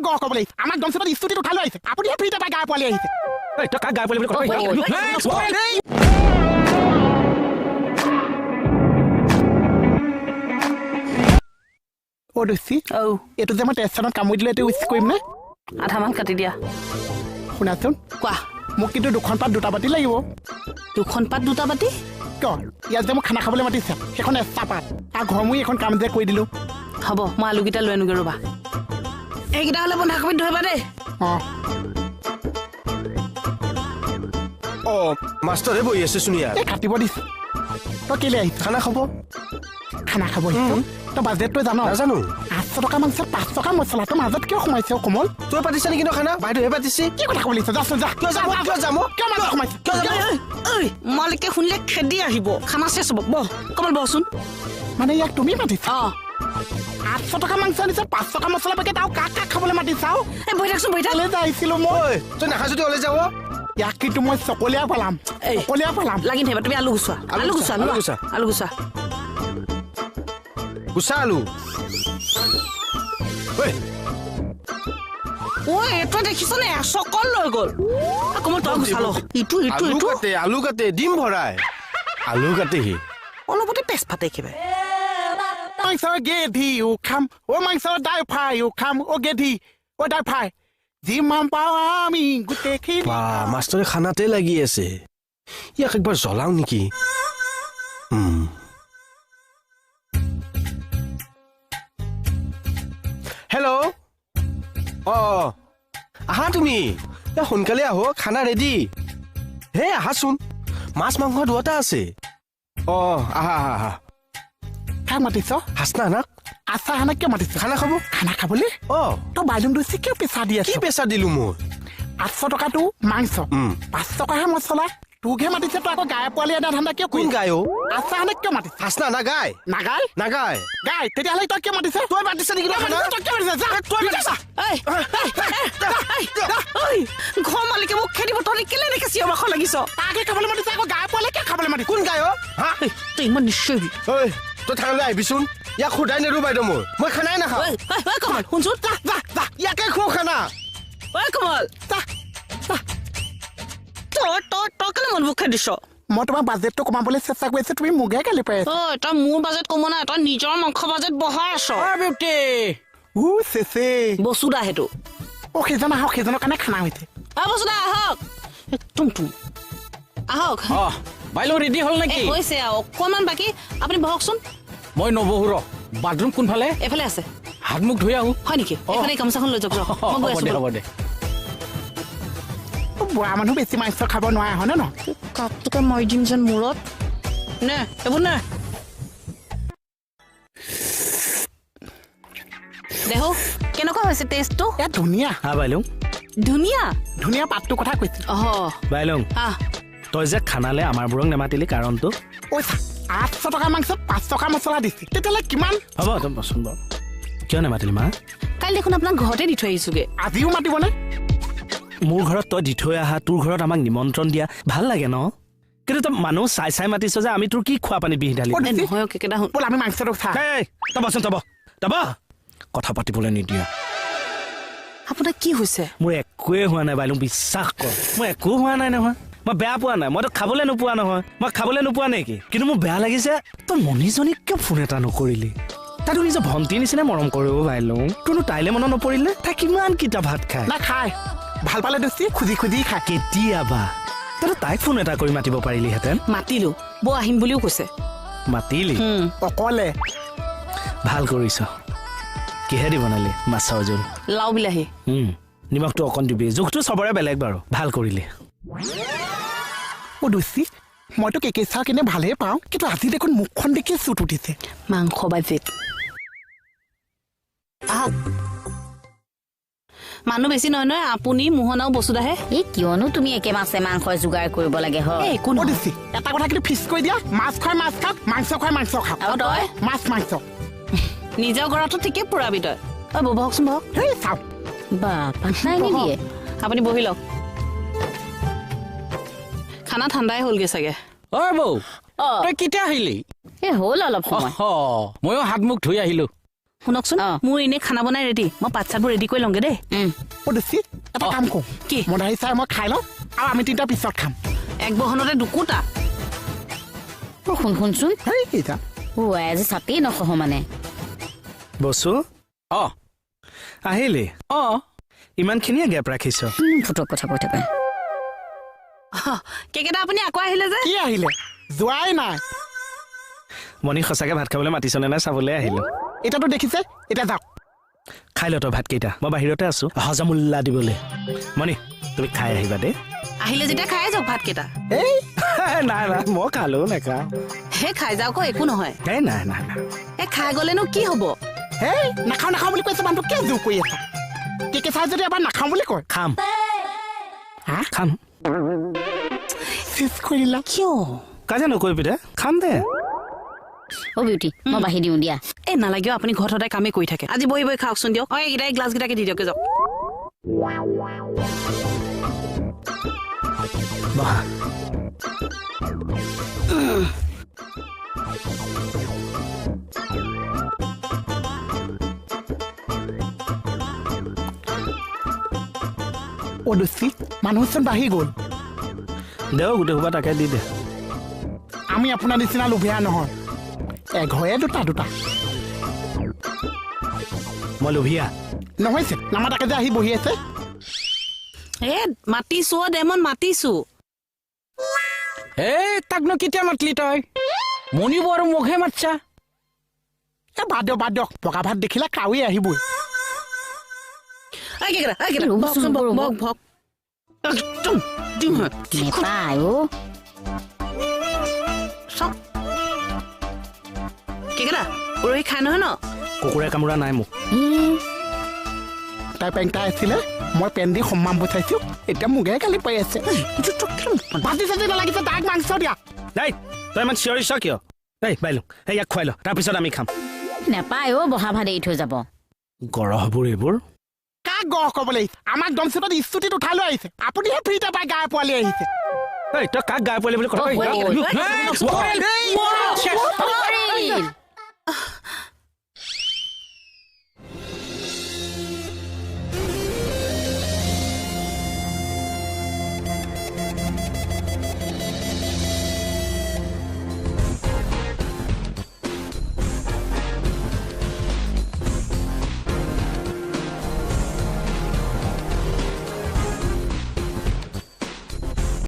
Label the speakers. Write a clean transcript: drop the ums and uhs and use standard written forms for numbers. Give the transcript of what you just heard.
Speaker 1: গহ কবলৈ আমাক দমচেটত স্কুটিত উঠাই লৈ আহিছে আপুনি ফ্ৰীতে পাই গায় পোৱালি আহিছে
Speaker 2: এই তই কাক গায় পোৱালি বুলি কথা
Speaker 1: ও দুচি এইটো যে মই টেষ্টনত কামুৰি দিলে এইটো উইচ কৰিম নে
Speaker 3: আধামান কাটি দিয়া
Speaker 1: শুনাচোন
Speaker 3: কোৱা
Speaker 1: মোক কিন্তু 2খন পাত 2টা বাতি লাগিব
Speaker 3: 2খন পাত 2টা বাতি
Speaker 1: কিয় ইয়াত যে মোক খানা খাবলৈ মাতিছে সেইখন এক্সট্ৰা পাত আৰু ঘৰমুই এখন কাম যে কৰি দিলোঁ
Speaker 3: হ'ব মই আলুকেইটা লৈ আনোগৈ ৰ'বা এইকেইটা হ'লে বন্ধাকবিত ধৰিবা দেই
Speaker 2: মাষ্টৰে বহি আছে শুনিয়া
Speaker 1: এই কাটিব দিছে তই কেলে আহিছ খানা খাব আহিছ তই বাজেটটো জানো
Speaker 2: নাজানো
Speaker 1: 800 টকা মাংস 5 টকা মছলা তোৰ মাজত কিয় সোমাইছে কমল
Speaker 2: তই পাতিছা নেকি খানা বাইদেউহে পাতিছে
Speaker 1: কি কথা ক'লিছ যাচোন যা
Speaker 2: কিয় যাম
Speaker 1: কিয় মাজত সোমাইছে
Speaker 3: ঐ মালিকে শুনিলে খেদি আহিব খানা চেচ হ'ব বহ কমল বহচোন
Speaker 1: মানে ইয়াক তুমি মাতিছা 800 টকা মাংস আনিছে 5 টকা মছলা পেকেট আৰু কাক খাবলৈ মাতিছাও
Speaker 3: এই বহি থাকচোন বহি থাক
Speaker 1: লৈ যাইছিলোঁ মই
Speaker 2: তই নাখা যদি ওলাই যাৱ
Speaker 1: ইয়াক কিন্তু মই চকলীয়া পালাম
Speaker 3: লাগি থাকিবা তুমি আলু গুচোৱা
Speaker 2: গুচা আলু
Speaker 3: ঐ এইটো দেখিছনে চকল লৈ গ'ল কমল তই গুচালো ইটো
Speaker 2: আলু কাটে ডিম ভৰাই আলু কাটেহি
Speaker 3: অলপতে পেচ ফাটে একেবাৰে
Speaker 1: মাংসৰ গেধি খাম মাংসৰ দাই ফ্ৰাই খাম গেধি দাই ফ্ৰাই যিমান পাওঁ আমি গোটেইখিনি
Speaker 2: মাষ্টৰে খানাতে লাগি আছে ইয়াক একবাৰ জ্বলাও নেকি হেল্ল' আহা তুমি সোনকালে আহো খানা ৰেডি হে আহাচোন মাছ মাংস দুটা আছে আহা
Speaker 1: কাক মাতিছ
Speaker 2: হাসনা আনাক
Speaker 1: আছা হানাক কিয় মাতিছ
Speaker 2: খানা
Speaker 1: খাবলৈ তই বাইলুম দুচি কিয় পেচা দি আছ
Speaker 2: কি পেচা দিলো মই
Speaker 1: 800 টকাটো মাংস 5 টকাহে মছলা তোকহে মাতিছে তই আকৌ গায়ে পোৱালি এটা ধান্দা কিয়
Speaker 2: কোন গায়
Speaker 1: আছা হানাক কিয় মাতিছ
Speaker 2: হাসনা নাগায়
Speaker 1: নাগায় তেতিয়াহ'লে তই কিয় মাতিছ
Speaker 2: তই মাতিছ নেকি
Speaker 3: ঘৰ মালিকে মোক খেদিব তই কেলে এনেকে চিঞৰ বাখৰ লাগিছ
Speaker 1: তাকে খাবলৈ মাতিছে আকৌ গায়ে পোৱালি কিয় খাবলৈ মাতিছ
Speaker 2: কোন গায়
Speaker 3: তই ইমান নিশ্চয়
Speaker 2: তই থানালৈ আহিবিচোন ইয়াক সোধাই নেৰো বাইদেউ মই খানাই নাখাওঁ
Speaker 3: কমল শুনচোন
Speaker 2: ইয়াকে খোৱা খানা
Speaker 3: কমল তই কেলে মন মুখে দিছ
Speaker 1: মই তোমাৰ বাজেটটো কমাবলৈ চেষ্টা কৰি আছো তুমি মোকে গালি পাই আছা
Speaker 3: তই মোৰ বাজেট কমোৱা নাই তই নিজৰ মাংস বাজেট বঢ়াই আছ
Speaker 1: চেচে
Speaker 3: বসুদা সেইটো
Speaker 1: সেইজন আহক সেইজনৰ কাৰণে খানা হৈছে
Speaker 3: বসুদা আহক তুম আহক
Speaker 4: বাইলো ৰেডি হ'ল নেকি
Speaker 3: হৈছে অকণমান বাকী আপুনি বহকচোন
Speaker 4: মই নবহো ৰ বাথৰুম কোনফালে
Speaker 3: এফালে আছে
Speaker 4: হাত মুখ ধুই আহো
Speaker 3: হয় নেকি এফালে গামোচাখন লৈ যাওক
Speaker 4: হ'ব দে
Speaker 1: বুঢ়া মানুহ বেছি মাংস খাব নোৱাৰে হয়নে ন
Speaker 3: কাপটোকে মই দিম যেন মূৰত নে এইবোৰ নে দেহ কেনেকুৱা হৈছে টেষ্টটো
Speaker 1: ধুনীয়া
Speaker 2: বাইলুং
Speaker 1: ধুনীয়া পাতটো কথা কৈছে
Speaker 2: বাইলুং তই যে খানালে আমাৰ বোৰক নেমাতিলি কাৰণটো
Speaker 1: 800 টকা মাংস 5 টকা মছলা দিছে তেতিয়াহ'লে কিমান
Speaker 2: হ'ব তই বচোন বাৰু কিয় নেমাতিলি মা
Speaker 3: কালি দেখোন আপোনাক ঘৰতে দি থৈ আহিছোগে
Speaker 1: আজিও মাতিবনে
Speaker 2: মোৰ ঘৰত তই দি থৈ আহা তোৰ ঘৰত আমাক নিমন্ত্ৰণ দিয়া ভাল লাগে ন কিন্তু তই মানুহ চাই মাতিছ যে আমি তোৰ কি খোৱা পানী বিহি ঢালি
Speaker 3: নহয় কেকেটা
Speaker 1: ব'ল আমি মাংসটো খা
Speaker 2: তই বচোন তব কথা পাতিবলৈ নিদিয়া
Speaker 3: আপোনাৰ কি হৈছে
Speaker 2: মোৰ একোৱে হোৱা নাই বাইলুং বিশ্বাস কৰ মোৰ একো হোৱা নাই নহয় মই বেয়া পোৱা নাই মইতো খাবলৈ নোপোৱা নহয় মই খাবলৈ নোপোৱা নেকি কিন্তু মোৰ বেয়া লাগিছে তই মণিজনীক কিয় ফোন এটা নকৰিলি তাইতো নিজৰ ভণ্টিৰ নিচিনা মৰম কৰিব বাইলুং তোৰনো তাইলে মনত নপৰিলে তাই কিমান কিটা ভাত খায়
Speaker 1: নাখায় ভাল পালে দোষী খুজি খায়
Speaker 2: কেতিয়াবা তই তাইক ফোন এটা কৰি মাতিব পাৰিলিহেঁতেন
Speaker 3: মাতিলো বৌ আহিম বুলিও কৈছে
Speaker 2: মাতিলি
Speaker 1: অকলে
Speaker 2: ভাল কৰিছ কিহেদি বনালি মাছৰ জোল
Speaker 3: লাও বিলাহী
Speaker 2: নিমখটো অকণ দিবি জোখটো চবৰে বেলেগ বাৰু ভাল কৰিলি
Speaker 1: দোষী মইতো কেকে চাহ কিনে ভালেই পাওঁ কিন্তু আজি দেখোন মুখখন দেখি চুট উঠিছে
Speaker 3: মাংস বাজেট মানুহ বেছি নহয় আপুনি মোহনাও বসুদাহে
Speaker 5: কিয়নো তুমি একে মাছে মাংস যোগাৰ কৰিব লাগে হয়
Speaker 1: এটা কথা কিন্তু ফিক্স কৰি দিয়া মাছ খাই মাছ খাওক মাংস খাই মাংস খাওক
Speaker 3: আৰু তই
Speaker 1: মাংস
Speaker 3: নিজৰ ঘৰতো ঠিকে পুৰাবি তই বহকচোন বহক
Speaker 1: চাওক
Speaker 5: বাপাই নিদিয়ে
Speaker 3: আপুনি বহি লওক খানা ঠাণ্ডাই হ'লগে চাগে
Speaker 4: বৌ তই কেতিয়া আহিলি
Speaker 5: হ'ল অলপ সময়
Speaker 4: ময়ো হাত মুখ ধুই আহিলো
Speaker 3: শুনকচোন
Speaker 5: অ।
Speaker 3: মোৰ এনে খানা বনাই ৰেডি মই পাত চাতবোৰ ৰেডি কৰি লওঁগে দেই
Speaker 1: অ দোষী এটা কাম কৰো
Speaker 3: কি?
Speaker 1: মদাহী চাই মই খাই লওঁ আৰু আমি তিনিটা পিছত খাম
Speaker 3: এক বহনতে দুকুটা
Speaker 5: শুনচোন
Speaker 1: হেই এতিয়া
Speaker 5: অ আজি চাতেই নসহ মানে
Speaker 2: বসু
Speaker 4: অ
Speaker 2: আহিলি
Speaker 4: অ
Speaker 2: ইমানখিনিয়ে গেপ ৰাখিছ
Speaker 5: ফুটক কথা কৈ থাকে
Speaker 3: কেকেটা আপুনি আকৌ আহিলে যে
Speaker 1: কি আহিলে যোৱাই নাই
Speaker 2: মণি সঁচাকে ভাত খাবলৈ মাতিছনে নাই চাবলৈ আহিলো
Speaker 1: এতিয়াতো দেখিছে এতিয়া যাওক
Speaker 2: খাই ল তই ভাতকেইটা মই বাহিৰতে আছো হজমুল্লা দিবলৈ মণি তুমি খাই আহিবা দেই
Speaker 3: আহিলে যেতিয়া খাই যাওক ভাতকেইটা
Speaker 1: এই
Speaker 2: নাই নাই মই খালো নাখাওঁ
Speaker 3: হে খাই যাওক একো নহয়
Speaker 2: এই নাই নাই নাই
Speaker 3: এই খাই গলেনো কি হব
Speaker 1: হেই নাখাওঁ নাখাওঁ বুলি কৈছে মানুহটো কিয় জোৰ কৰি আছা কেকে চাই যদি এবাৰ নাখাওঁ বুলি কয়
Speaker 2: খাম
Speaker 1: হা
Speaker 2: খাম
Speaker 1: চেচ কৰিলা
Speaker 3: কিয়
Speaker 2: কাজিয়া নকৰিবি দে খাম দে
Speaker 5: অ বিউটি মই বাঢ়ি দিওঁ দিয়া
Speaker 3: এই নালাগে আপুনি ঘৰত সদায় কামেই কৰি থাকে আজি বহি বহি খাওকচোন দিয়ক এইকেইটা গ্লাছ কেইটাকে দি দিয়কে যাওক
Speaker 2: বহা
Speaker 1: অ দোষী মানুহচোন বাঢ়ি গ'ল
Speaker 2: দে গোটেই সোপা তাকে দি দে
Speaker 1: আমি আপোনাৰ নিচিনা লোভীয়া নহয় এঘৰে দুটা দুটা
Speaker 2: মই লোভিয়া
Speaker 1: নহয়ছে নামাতাকে যে আহি বহি আছে
Speaker 3: এ মাতিছো ডেমন মাতিছো
Speaker 4: এই তাকনো কেতিয়া মাতলি তই মণিব আৰু মোকহে মাতছা
Speaker 1: এ বাদ দিয়ক পকা ভাত দেখিলে কাউৰী আহিবই
Speaker 3: বকচোন বক ভক একদম দিম
Speaker 5: নেপায় অ
Speaker 3: চক কেকেটা উৰহি খাই নহয় ন
Speaker 2: কুকুৰে কামোৰা নাই মোক
Speaker 1: তাই পেংটাই আছিলে মই পেন দি সম্মান পঠাইছো এতিয়া মোকে গালি পাই আছে ভাজি চাজি নালাগিছে তাক মাংস দিয়া
Speaker 2: দেই তই ইমান চিঞৰিছ কিয় এই বাইলো এই ইয়াক খুৱাই ল তাৰপিছত আমি খাম
Speaker 5: নেপায় অ বহা ভাত এৰি থৈ যাব
Speaker 2: গৰহবোৰ এইবোৰ
Speaker 1: কাক গহ ক'বলৈ আমাক দমচেটত স্তুতিত উঠাই লৈ আহিছে আপুনিহে ফ্ৰীতে পাই গাই পোৱালি আহিছে
Speaker 2: এই তই কাক গাই পোৱালি বুলি কথা
Speaker 5: পৰিল